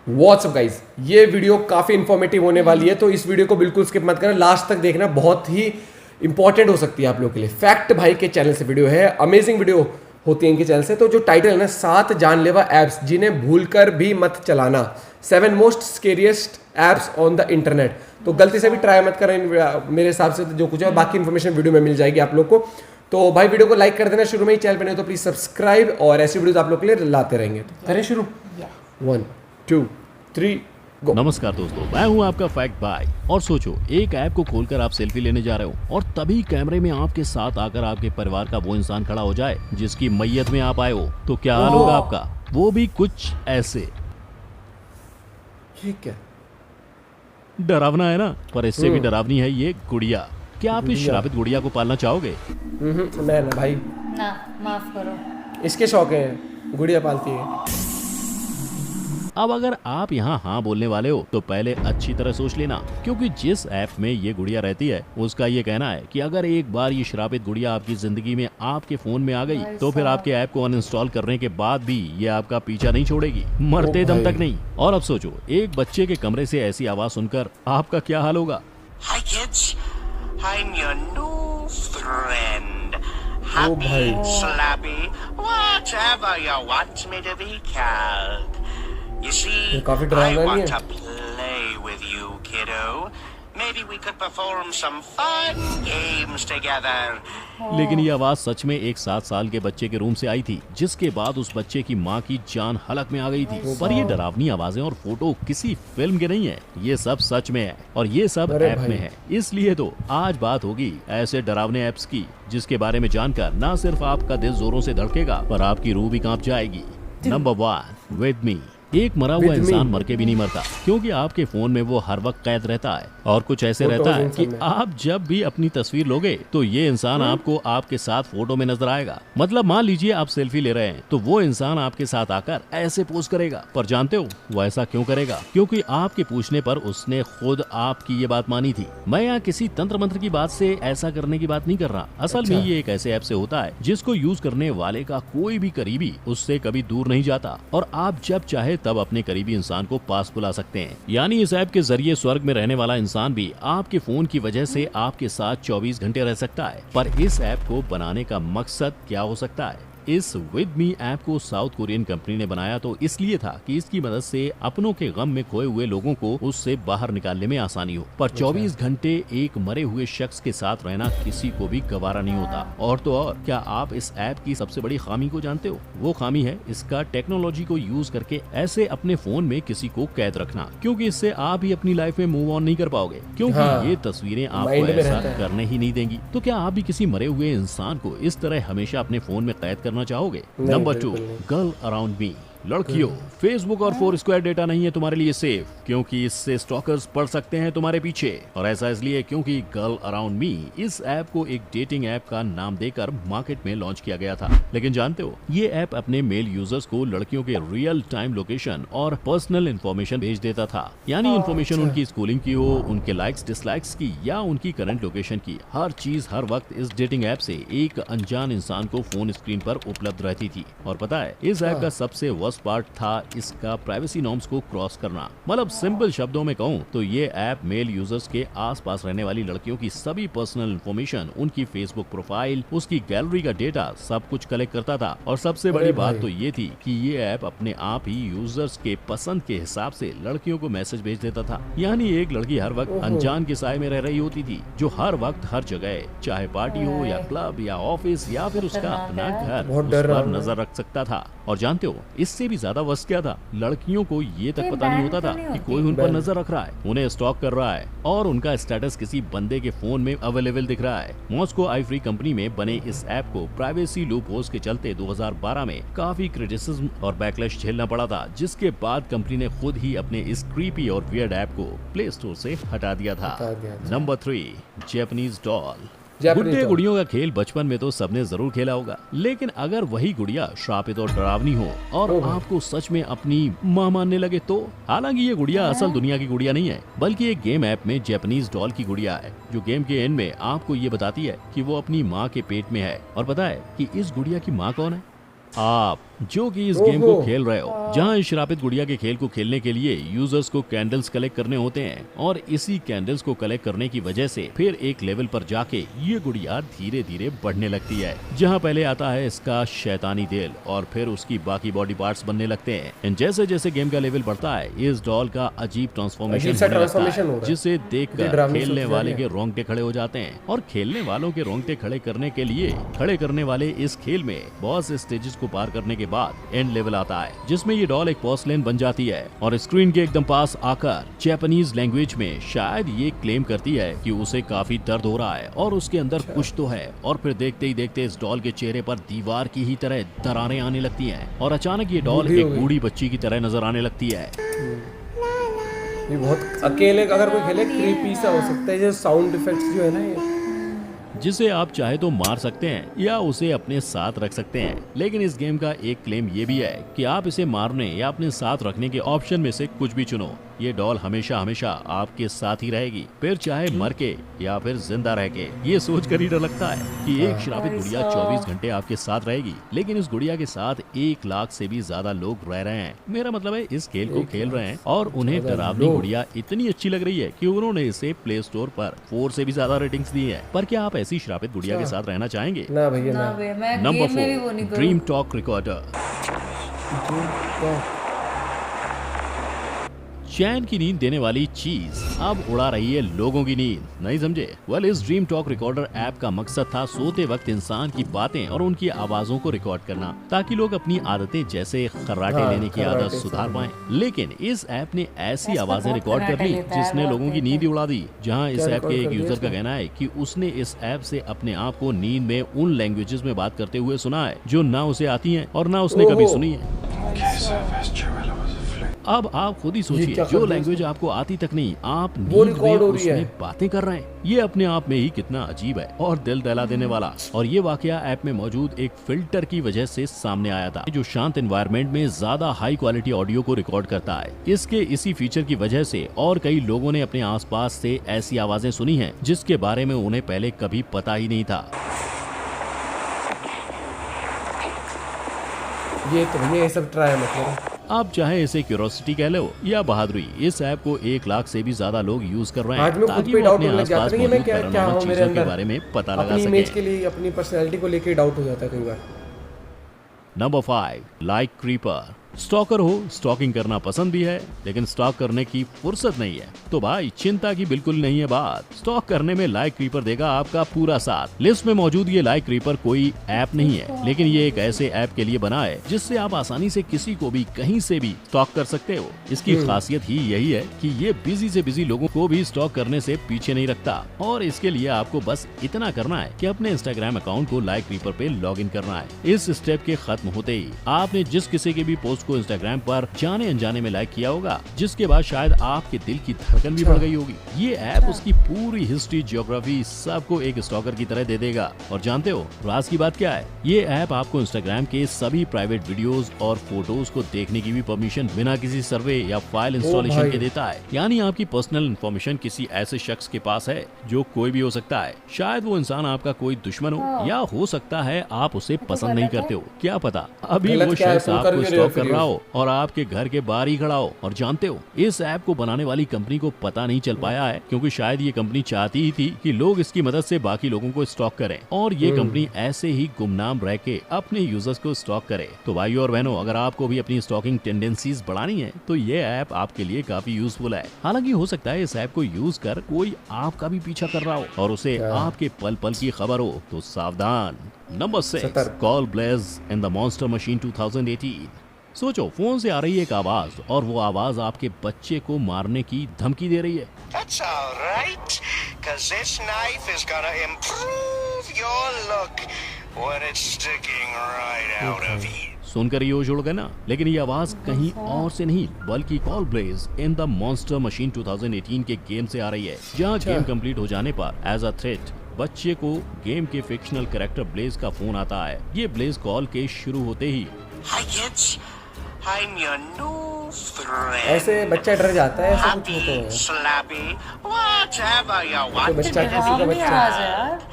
WhatsApp guys, ये video काफ़ी informative होने वाली है, तो इस वीडियो को बिल्कुल स्किप मत करना, लास्ट तक देखना, बहुत ही इंपॉर्टेंट हो सकती है आप लोगों के लिए। फैक्ट भाई के चैनल से वीडियो है, अमेजिंग वीडियो होती है इनके चैनल से। तो जो टाइटल है ना, 7 जानलेवा ऐप्स जिन्हें भूलकर भी मत चलाना, 7 most scariest apps on the internet. तो गलती से भी ट्राई मत करें, मेरे हिसाब से जो कुछ है बाकी इन्फॉर्मेशन वीडियो में मिल जाएगी आप लोग को। तो भाई वीडियो को लाइक कर देना, शुरू में ही चैनल पे नहीं तो प्लीज सब्सक्राइब, और ऐसी वीडियोस आप लोग के लिए लाते रहेंगे। तो करें शुरू, 1 2 3 गो। नमस्कार दोस्तों, मैं हूं आपका फैक्ट भाई। और सोचो, एक ऐप को खोलकर आप सेल्फी लेने जा रहे हो और तभी कैमरे में आपके साथ आकर आपके परिवार का वो इंसान खड़ा हो जाए जिसकी मैयत में आप आए हो, तो क्या हाल होगा आपका? वो भी कुछ ऐसे। ठीक है, डरावना है ना, पर इससे भी डरावनी है ये गुड़िया। क्या आप इस श्रापित गुड़िया को पालना चाहोगे? मैं ना भाई, ना, माफ करो। इसके शौक है, गुड़िया पालती है। अब अगर आप यहाँ हाँ बोलने वाले हो तो पहले अच्छी तरह सोच लेना, क्योंकि जिस ऐप में ये गुड़िया रहती है उसका ये कहना है कि अगर एक बार ये श्रापित गुड़िया आपकी जिंदगी में आपके फोन में आ गई तो फिर आपके ऐप को अनइंस्टॉल करने के बाद भी ये आपका पीछा नहीं छोड़ेगी, मरते दम तक नहीं। और अब सोचो, एक बच्चे के कमरे से ऐसी आवाज सुनकर आपका क्या हाल होगा? Hi kids, I'm your new friend. भाई। Happy, slappy, whatever you want me to be called. You see, ये काफी I डरावना नहीं want है? to play with you, kiddo. Maybe we could perform some fun games together. लेकिन ये आवाज सच में एक 7 साल के बच्चे के रूम से आई थी, जिसके बाद उस बच्चे की माँ की जान हलक में आ गई थी। पर ये डरावनी आवाजें और फोटो किसी फिल्म के नहीं है, ये सब सच में है और ये सब अरे ऐप भाई। में है। इसलिए तो आज बात होगी ऐसे डरावने ऐप्स की, जिसके बारे में जानकर ना सिर्फ आपका दिल जोरों से धड़केगा पर आपकी रूह भी कांप जाएगी। Number 1, with me. एक मरा हुआ With me। इंसान मर के भी नहीं मरता, क्योंकि आपके फोन में वो हर वक्त कैद रहता है। और कुछ ऐसे फोटोज रहता है इन कि सब में। आप जब भी अपनी तस्वीर लोगे तो ये इंसान आपको आपके साथ फोटो में नजर आएगा। मतलब मान लीजिए आप सेल्फी ले रहे हैं तो वो इंसान आपके साथ आकर ऐसे पोज करेगा। पर जानते हो वो ऐसा क्यों करेगा? क्योंकि आपके पूछने पर उसने खुद आपकी ये बात मानी थी। मैं यहाँ किसी तंत्र मंत्र की बात से ऐसा करने की बात नहीं कर रहा। असल में ये एक ऐसे ऐप से होता है जिसको यूज करने वाले का कोई भी करीबी उससे कभी दूर नहीं जाता, और आप जब चाहे तब अपने करीबी इंसान को पास बुला सकते हैं। यानी इस ऐप के जरिए स्वर्ग में रहने वाला इंसान भी आपके फोन की वजह से आपके साथ 24 घंटे रह सकता है। पर इस ऐप को बनाने का मकसद क्या हो सकता है? इस विद मी ऐप को साउथ कोरियन कंपनी ने बनाया तो इसलिए था कि इसकी मदद से अपनों के गम में खोए हुए लोगों को उससे बाहर निकालने में आसानी हो। पर 24 घंटे एक मरे हुए शख्स के साथ रहना किसी को भी गवारा नहीं होता। और तो और, क्या आप इस ऐप की सबसे बड़ी खामी को जानते हो? वो खामी है इसका टेक्नोलॉजी को यूज करके ऐसे अपने फोन में किसी को कैद रखना, क्योंकि इससे आप ही अपनी लाइफ में मूव ऑन नहीं कर पाओगे, क्योंकि हाँ, ये तस्वीरें आपको माइंड में ऐसा रहता है। करने ही नहीं देंगी। तो क्या आप भी किसी मरे हुए इंसान को इस तरह हमेशा अपने फोन में कैद करना चाहोगे? नहीं, नंबर 2, बिल्कुल नहीं। Girl around me. लड़कियों, फेसबुक और फोरस्क्वायर डेटा नहीं है तुम्हारे लिए सेफ, क्योंकि इससे स्टॉकर्स पड़ सकते हैं तुम्हारे पीछे। और ऐसा इसलिए क्योंकि गर्ल अराउंड मी इस ऐप को एक डेटिंग ऐप का नाम देकर मार्केट में लॉन्च किया गया था। लेकिन जानते हो, ये ऐप अपने मेल यूजर्स को लड़कियों के रियल टाइम लोकेशन और पर्सनल इन्फॉर्मेशन भेज देता था। यानी इन्फॉर्मेशन उनकी स्कूलिंग की हो, उनके लाइक्स डिसलाइक्स की, या उनकी करंट लोकेशन की, हर चीज हर वक्त इस डेटिंग ऐप से एक अनजान इंसान को फोन स्क्रीन पर उपलब्ध रहती थी। और पता है, इस ऐप का सबसे वर्स्ट पार्ट था इसका प्राइवेसी नॉर्म्स को क्रॉस करना। मतलब सिंपल शब्दों में कहूँ तो ये ऐप मेल यूजर्स के आसपास रहने वाली लड़कियों की सभी पर्सनल इन्फॉर्मेशन, उनकी फेसबुक प्रोफाइल, उसकी गैलरी का डेटा, सब कुछ कलेक्ट करता था। और सबसे बड़ी बात तो ये थी कि ये ऐप अपने आप ही यूजर्स के पसंद के हिसाब से लड़कियों को मैसेज भेज देता था। यानी एक लड़की हर वक्त अनजान के साए में रह रही होती थी, जो हर वक्त हर जगह, चाहे पार्टी हो या क्लब या ऑफिस या फिर उसका अपना घर, बहुत उस डर रहा पर हूं। नजर रख सकता था। और जानते हो, इससे भी ज्यादा वर्स्ट क्या था? लड़कियों को ये तक पता नहीं होता था कि कोई उन पर नजर रख रहा है, उन्हें स्टॉक कर रहा है, और उनका स्टेटस किसी बंदे के फोन में अवेलेबल दिख रहा है। मॉस्को आईफ्री कंपनी में बने इस ऐप को प्राइवेसी लूप होल्स के चलते 2012 में काफी क्रिटिसिज्म और बैकलैश झेलना पड़ा था, जिसके बाद कंपनी ने खुद ही अपने इस क्रीपी और वियर्ड ऐप को प्ले स्टोर से हटा दिया था। Number 3, Japanese doll. गुड्डे गुड़ियों का खेल बचपन में तो सबने जरूर खेला होगा, लेकिन अगर वही गुड़िया श्रापित और डरावनी हो और आपको सच में अपनी माँ मानने लगे तो? हालांकि ये गुड़िया असल दुनिया की गुड़िया नहीं है, बल्कि एक गेम ऐप में जापानीज डॉल की गुड़िया है, जो गेम के एंड में आपको ये बताती है कि वो अपनी माँ के पेट में है। और पता है कि इस गुड़िया की माँ कौन है? आप। जो कि इस गेम को खेल रहे हो, जहां इस श्रापित गुड़िया के खेल को खेलने के लिए यूजर्स को कैंडल्स कलेक्ट करने होते हैं और इसी कैंडल्स को कलेक्ट करने की वजह से फिर एक लेवल पर जाके ये गुड़िया धीरे धीरे बढ़ने लगती है, जहां पहले आता है इसका शैतानी दिल और फिर उसकी बाकी बॉडी पार्ट्स बनने लगते हैं। एंड जैसे जैसे गेम का लेवल बढ़ता है इस डॉल का अजीब ट्रांसफॉर्मेशन होने लगता है, जिसे देखकर खेलने वाले के रोंगटे खड़े हो जाते हैं। और खेलने वालों के रोंगटे खड़े करने के लिए खड़े करने वाले इस खेल में बहुत से स्टेजेस को पार करने के बाद एंड लेवल आता है, जिसमें ये डॉल एक पोर्सलेन बन जाती है और स्क्रीन के एकदम पास आकर जापानीज लैंग्वेज में शायद ये क्लेम करती है कि उसे काफी दर्द हो रहा है और उसके अंदर कुछ तो है। और फिर देखते ही देखते इस डॉल के चेहरे पर दीवार की ही तरह दरारें आने लगती हैं और अचानक ये डॉल एक बूढ़ी बच्ची की तरह नजर आने लगती है। ये बहुत अकेले अगर कोई खेले क्रीपी सा हो सकता है, जैसे साउंड इफेक्ट्स जो है ना ये, जिसे आप चाहे तो मार सकते हैं या उसे अपने साथ रख सकते हैं। लेकिन इस गेम का एक क्लेम ये भी है कि आप इसे मारने या अपने साथ रखने के ऑप्शन में से कुछ भी चुनो, ये डॉल हमेशा हमेशा आपके साथ ही रहेगी, फिर चाहे मर के या फिर जिंदा रह के। ये सोच कर ही डर लगता है कि एक श्रापित गुड़िया 24 घंटे आपके साथ रहेगी, लेकिन इस गुड़िया के साथ 1 लाख से भी ज्यादा लोग रह रहे हैं। मेरा मतलब है इस खेल को खेल रहे हैं और उन्हें डरावनी गुड़िया इतनी अच्छी लग रही है कि उन्होंने इसे प्ले स्टोर पर 4 से भी ज्यादा रेटिंग्स दी है। पर क्या आप ऐसी श्रापित गुड़िया के साथ रहना चाहेंगे? ना भैया ना ना। भैया, मैं नंबर गेम में भी वो नहीं 4 ड्रीम टॉक रिकॉर्डर। चैन की नींद देने वाली चीज अब उड़ा रही है लोगों की नींद, नहीं समझे? वेल, इस ड्रीम टॉक रिकॉर्डर ऐप का मकसद था सोते वक्त इंसान की बातें और उनकी आवाजों को रिकॉर्ड करना, ताकि लोग अपनी आदतें जैसे खर्राटे लेने की आदत सुधार पाएं। लेकिन इस ऐप ने ऐसी आवाजें रिकॉर्ड कर ली जिसने लोगों की नींद ही उड़ा दी। जहां इस ऐप के एक यूजर का कहना है कि उसने इस ऐप से अपने आप को नींद में उन लैंग्वेजेस में बात करते हुए सुना है जो ना उसे आती हैं और ना उसने कभी सुनी है। अब आप खुद ही सोचिए, जो लैंग्वेज आपको आती तक नहीं, आप नींद में उसमें बातें कर रहे हैं। ये अपने आप में ही कितना अजीब है और दिल दहला देने वाला। और ये वाकया ऐप में मौजूद एक फिल्टर की वजह से सामने आया था, जो शांत एनवायरनमेंट में ज्यादा हाई क्वालिटी ऑडियो को रिकॉर्ड करता है। इसके इसी फीचर की वजह से और कई लोगों ने अपने आसपास से ऐसी आवाजें सुनी हैं जिसके बारे में उन्हें पहले कभी पता ही नहीं था। ये तो भैया ये सब ट्राई मत करो। आप चाहे इसे क्यूरोसिटी कह लो या बहादुरी, इस ऐप को 1 लाख से भी ज्यादा लोग यूज कर रहे हैं, आज मैं खुद ताकि पे वो डाउट अपने होने लग जाता आसपास है कि मैं मौजूद क्या पैरानॉर्मल हूँ, मेरे चीजों के अंदर बारे में पता लगा अपनी इमेज के सके। लिए, अपनी पर्सनैलिटी को लेके डाउट हो जाता है कई बार। Number 5 like creeper. स्टॉकर हो, स्टॉकिंग करना पसंद भी है लेकिन स्टॉक करने की फुर्सत नहीं है, तो भाई चिंता की बिल्कुल नहीं है बात। स्टॉक करने में लाइक क्रीपर देगा आपका पूरा साथ। लिस्ट में मौजूद ये लाइक क्रीपर कोई ऐप नहीं है, लेकिन ये एक ऐसे ऐप के लिए बना है जिससे आप आसानी से किसी को भी कहीं से भी स्टॉक कर सकते हो। इसकी खासियत ही यही है कि ये बिजी से बिजी लोगों को भी स्टॉक करने से पीछे नहीं रखता। और इसके लिए आपको बस इतना करना है कि अपने इंस्टाग्राम अकाउंट को लाइक क्रीपर पे लॉग इन करना है। इस स्टेप के खत्म होते ही आपने जिस किसी के भी पोस्ट को इंस्टाग्राम पर जाने अनजाने में लाइक किया होगा, जिसके बाद शायद आपके दिल की धड़कन भी बढ़ गई होगी, ये ऐप उसकी पूरी हिस्ट्री, ज्योग्राफी सबको एक स्टॉकर की तरह दे देगा। और जानते हो राज की बात क्या है? ये ऐप आपको इंस्टाग्राम के सभी प्राइवेट वीडियोस और फोटोज को देखने की भी परमिशन बिना किसी सर्वे या फाइल इंस्टॉलेशन के देता है। यानी आपकी पर्सनल इन्फॉर्मेशन किसी ऐसे शख्स के पास है जो कोई भी हो सकता है। शायद वो इंसान आपका कोई दुश्मन हो या हो सकता है आप उसे पसंद नहीं करते हो, क्या पता अभी वो शख्स आपको स्टॉक कर रहा हो और आपके घर के बाहर ही खड़ा हो। और जानते हो इस ऐप को बनाने वाली कंपनी को पता नहीं चल पाया है, क्योंकि शायद ये कंपनी चाहती ही थी कि लोग इसकी मदद से बाकी लोगों को स्टॉक करें और ये कंपनी ऐसे ही गुमनाम रह के अपने यूजर्स को स्टॉक करे। तो भाइयों और बहनों, अगर आपको भी अपनी स्टॉकिंग टेंडेंसीज बढ़ानी है तो ये ऐप आपके लिए काफी यूजफुल है। हालांकि हो सकता है इस ऐप को यूज कर कोई आपका भी पीछा कर रहा हो और उसे आपके पल पल की खबर हो, तो सावधान। Number 6 call blaze in the monster machine 2018। सोचो, फोन से आ रही एक आवाज और वो आवाज आपके बच्चे को मारने की धमकी दे रही है। That's all right, 'cause this knife is gonna improve your look when it's sticking right out of you. सुनकर ये होश उड़ गया ना? लेकिन ये आवाज कहीं और से नहीं बल्कि call blaze in the monster machine 2018 के गेम से आ रही है, जहाँ गेम कंप्लीट हो जाने पर एज अ थ्रेट बच्चे को गेम के फिक्शनल कैरेक्टर ब्लेज का फोन आता है। ये ब्लेज कॉल के शुरू होते ही Hi kids, I'm your new friend. ऐसे बच्चा डर जाता है, ऐसा कुछ Happy, होता है। slappy, whatever you want. बच्चा to किसी का be. बच्चा। आवाज है यार।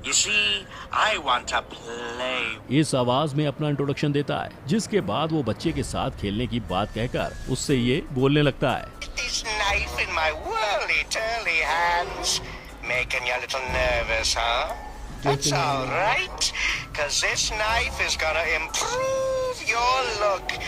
You see, I want to play. इस आवाज में अपना इंट्रोडक्शन देता है, जिसके बाद वो बच्चे के साथ खेलने की बात कहकर उससे ये बोलने लगता है। This knife in my whirly-turly hands, making you a little nervous, huh? That's all right, 'cause this knife is gonna improve your look.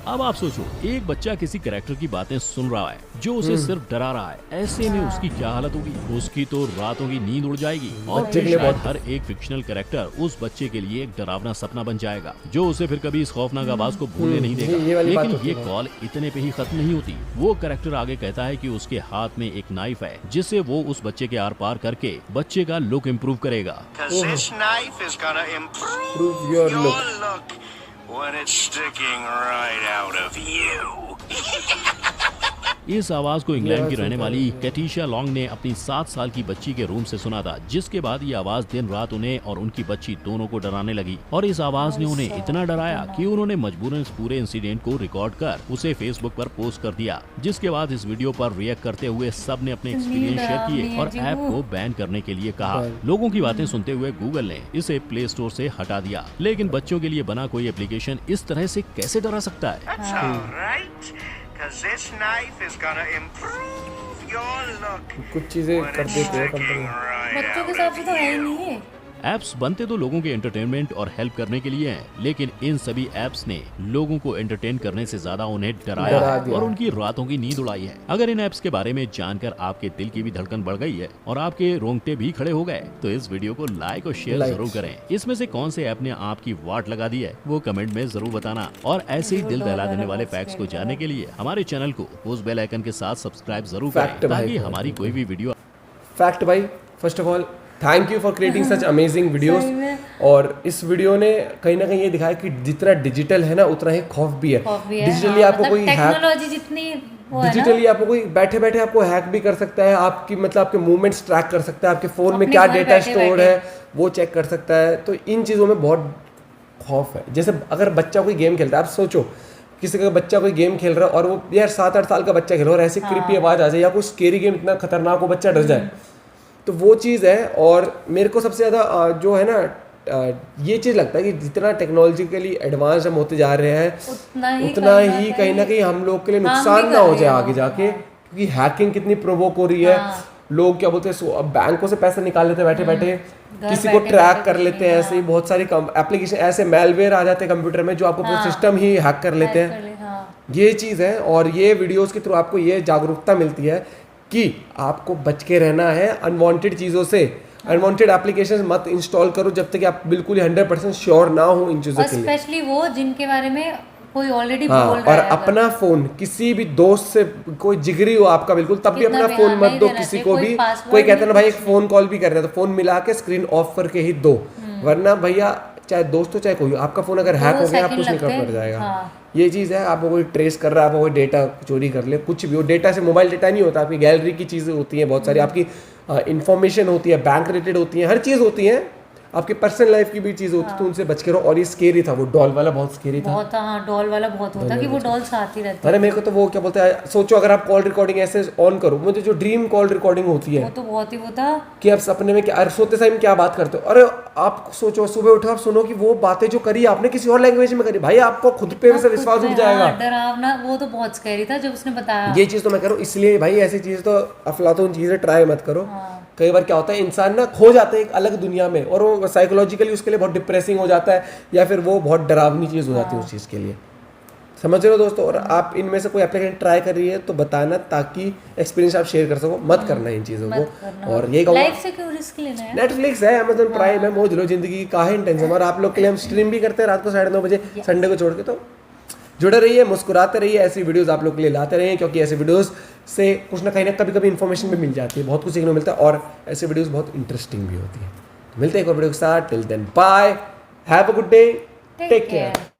अब आप सोचो, एक बच्चा किसी कैरेक्टर की बातें सुन रहा है जो उसे सिर्फ डरा रहा है, ऐसे में उसकी क्या हालत होगी? उसकी तो रातों की नींद उड़ जाएगी और फिर शायद हर एक फिक्शनल कैरेक्टर उस बच्चे के लिए एक डरावना सपना बन जाएगा, जो उसे फिर कभी इस खौफनाक आवाज को भूलने नहीं देगा। ये वाली बात लेकिन होती ये है। कॉल इतने पे ही खत्म नहीं होती। वो कैरेक्टर आगे कहता है कि उसके हाथ में एक नाइफ है, जिसे वो उस बच्चे के आर पार करके बच्चे का लुक इम्प्रूव करेगा। 'Cause this knife is gonna improve Improve your look when it's sticking right out of you. इस आवाज को इंग्लैंड की रहने वाली कैटिशा लॉन्ग ने अपनी 7 साल की बच्ची के रूम से सुना था, जिसके बाद ये आवाज दिन रात उन्हें और उनकी बच्ची दोनों को डराने लगी और इस आवाज ने उन्हें इतना डराया कि उन्होंने मजबूरन इस पूरे इंसिडेंट को रिकॉर्ड कर उसे फेसबुक पर पोस्ट कर दिया। जिसके बाद इस वीडियो पर रिएक्ट करते हुए सब ने अपने एक्सपीरियंस शेयर किए और ऐप को बैन करने के लिए कहा। लोगों की बातें सुनते हुए गूगल ने इसे प्ले स्टोर से हटा दिया, लेकिन बच्चों के लिए बना कोई एप्लीकेशन इस तरह से कैसे डरा सकता है? That's all right, 'cause this knife is gonna improve your look कुछ चीजें when कर it's देते हैं sticking कंपनी। right बच्चों out के हिसाब of से तो है ही you. नहीं है। ऐप्स बनते तो लोगों के एंटरटेनमेंट और हेल्प करने के लिए हैं, लेकिन इन सभी ऐप्स ने लोगों को एंटरटेन करने से ज्यादा उन्हें डराया डरा है दिया। और उनकी रातों की नींद उड़ाई है। अगर इन ऐप्स के बारे में जानकर आपके दिल की भी धड़कन बढ़ गई है और आपके रोंगटे भी खड़े हो गए, तो इस वीडियो को लाइक और शेयर लाइक। जरूर करें। इसमें से कौन से ऐप ने आपकी वाट लगा दी है, वो कमेंट में जरूर बताना। और ऐसे ही दिल दहला देने वाले फैक्ट्स को जानने के लिए हमारे चैनल को उस बेल आइकन के साथ सब्सक्राइब जरूर फैक्ट करें, भाई, ताकि फैक्ट हमारी कोई भी वीडियो फैक्ट भाई, first of all thank you for creating such amazing videos. सही में। और इस वीडियो ने कहीं ना कहीं ये दिखाया कि जितना डिजिटल है ना उतना ही खौफ भी है। खौफ भी है, डिजिटली हाँ, आपको कोई हैक, टेक्नोलॉजी जितनी वो है ना, डिजिटली आपको कोई बैठे बैठे आपको हैक भी कर सकता है, आपकी मतलब आपके मूवमेंट्स ट्रैक कर सकता है, आपके फोन में अपने क्या घर डेटा बैठे स्टोर बैठे। है वो चेक कर सकता है। तो इन चीज़ों में बहुत खौफ है। जैसे अगर बच्चा कोई गेम खेलता है, आप सोचो किसी का बच्चा कोई गेम खेल रहा है और वो यार 7-8 साल का बच्चा खेल रहा है और ऐसी क्रीपी आवाज आ जाए या कोई स्केरी गेम इतना खतरनाक हो बच्चा डर जाए, तो वो चीज़ है। और मेरे को सबसे ज़्यादा जो है ना ये चीज़ लगता है कि जितना टेक्नोलॉजिकली एडवांस हम होते जा रहे हैं उतना ही कहीं ना कहीं हम लोग के लिए नुकसान ना हो जाए आगे जाके, क्योंकि हैकिंग कितनी प्रोवोक हो रही है। लोग क्या बोलते हैं अब बैंकों से पैसे निकाल लेते हैं बैठे बैठे, किसी को ट्रैक कर लेते हैं, ऐसे ही बहुत सारी एप्लीकेशन ऐसे मेलवेयर आ जाते हैं कंप्यूटर में जो आपको पूरा सिस्टम ही हैक कर लेते हैं। ये चीज़ है। और ये वीडियोस के थ्रू आपको ये जागरूकता मिलती है कि आपको बच के रहना है अनवांटेड चीज़ों से। अनवांटेड एप्लीकेशन मत इंस्टॉल करो जब तक आप बिल्कुल 100% श्योर ना हो इन चीज़ों के लिए। स्पेशली वो जिनके बारे में कोई ऑलरेडी हाँ, बोल रहा और है। अपना फोन किसी भी दोस्त से कोई जिगरी हो आपका बिल्कुल, तब भी कितना अपना भी, फोन हाँ, मत नहीं दो देना किसी चाहिए, को कोई भी। password कोई कहता है ना नहीं भाई एक फोन कॉल भी कर रहे हैं तो फोन मिला के स्क्रीन ऑफ करके ही दो, वरना भैया चाहे दोस्त हो चाहे कोई हो, आपका फोन अगर हैक हो गया आप कुछ नहीं कर पड़ जाएगा। हाँ। ये चीज़ है। आपको कोई ट्रेस कर रहा है, आपको कोई डेटा चोरी कर ले, कुछ भी हो, डेटा से मोबाइल डेटा नहीं होता, आपकी गैलरी की चीज़ें होती हैं बहुत सारी, आपकी इंफॉर्मेशन होती है, बैंक रिलेटेड होती है, हर चीज़ होती है, आपकी पर्सनल लाइफ की भी चीज़ होती है, तो उनसे बच के रहो। और ये स्केरी था, वो डॉल वाला बहुत स्केरी था। बहुत, हाँ, डॉल वाला बहुत होता कि वो डॉल साथ ही रहती अरे मेरे को तो वो क्या बोलते हैं, सोचो अगर आप कॉल रिकॉर्डिंग ऐसे ऑन करो, मुझे जो ड्रीम कॉल रिकॉर्डिंग होती है। है वो तो बहुत ही वो था कि आप सपने में क्या, सोते समय क्या बात करते हो, अरे आप सोचो सुबह उठो आप सुनो कि वो बातें जो करी आपने किसी और लैंग्वेज में करी, भाई आपको खुद पे से विश्वास उठ जाएगा। डरावना, वो तो बहुत स्कैरी था जब उसने बताया। ये चीज़ तो मैं करूँ, इसलिए भाई ऐसी चीज़ तो अफलातून चीज़ें ट्राई मत करो। कई बार क्या होता है इंसान ना खो जाता है एक अलग दुनिया में और वो साइकोलॉजिकली उसके लिए बहुत डिप्रेसिंग हो जाता है या फिर वो बहुत डरावनी चीज़ हो जाती है उस चीज़ के लिए। समझ रहे हो दोस्तों? और आप इनमें से कोई एप्लीकेशन ट्राई कर रही है तो बताना, ताकि एक्सपीरियंस आप शेयर कर सको। मत करना इन चीज़ों को। और ये कहूँगा लाइफ से क्यों रिस्क लेना है? नेटफ्लिक्स है, अमेजन प्राइम है, मौज लो जिंदगी, काहे टेंशन। और आप लोग के लिए हम स्ट्रीम भी करते हैं रात को 9:30 बजे संडे को छोड़ के। तो जुड़े रहिए, मुस्कुराते रहिए, ऐसी वीडियोस आप लोग के लिए लाते रहिए, क्योंकि ऐसे वीडियोस से कुछ ना कहीं ना कभी इन्फॉर्मेशन भी मिल जाती है, बहुत कुछ सीखने को मिलता है और ऐसे वीडियोस बहुत इंटरेस्टिंग भी होती है। मिलते हैं एक और वीडियो के साथ। Till then bye, have a good day, take care.